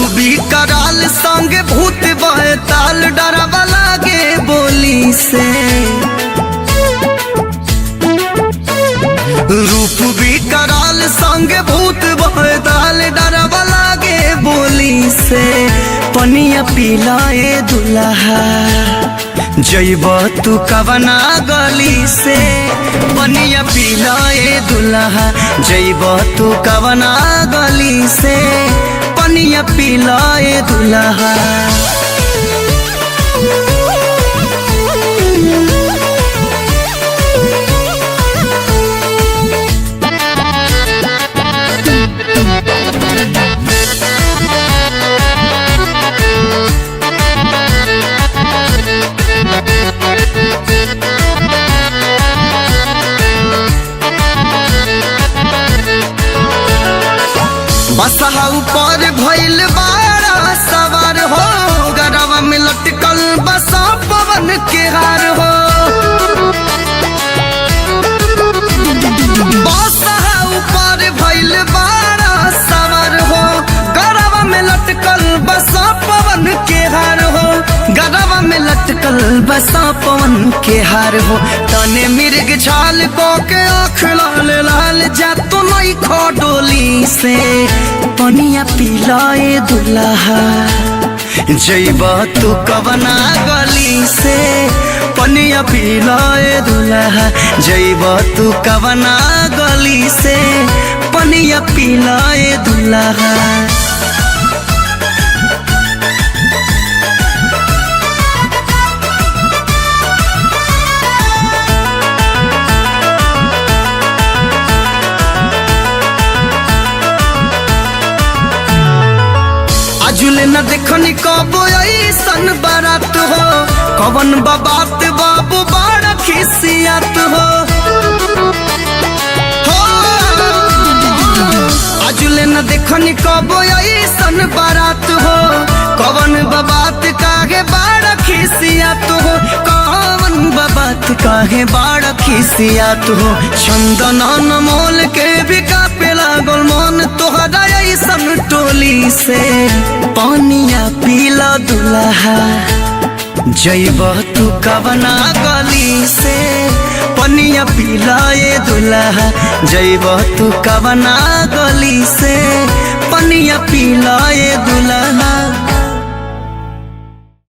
भी कराल संग भूत बहे ताल डरावा लागे बोली से। रूप भी कराल संग भूत बहे ताल डरावा लागे बोली से। पनिया पिलाए दुल्हा जइब तू कवना गली से। पनिया पिलाए दुल्हा जइब तू कवना गली से। पनिया पिलाए दुल्हा बसहा ऊपर भइल बारा सवार हो। गरवा में लटकल बसा पवन के हार हो। बसहा ऊपर भइल बारा सवार हो। गरवा में लटकल बसा पवन के हार हो। गरवा में लटकल बसा पवन के हार हो। तने मिर्ग छाल को के आँख लाल लाल जा तो नहीं खोडोली से। पनिया पिलाए दुल्हा जइब तू कवना गली से। पनिया पिलाए दुल्हा जइब तू कवना गली से। पनिया पिलाए दुल्हा जुले न देखनी कबो ऐसन बारात हो। कवन बाबात बाबू बड़ा खिसियत हो। आजुले न देखनी कबो ऐसन बारात हो। कवन बाबात काहे बड़ा खिसियत हो। कवन बाबात काहे बड़ा खिसियत हो। चंदन मोल के भी कापे लागल मन तोहरा ऐसन टोली से। पनिया पिला दुल्हा जइब तू कवना गली से। पनिया पिलाए दुल्हा जइब तू कवना गली से। पनिया पिलाए दुल्हा।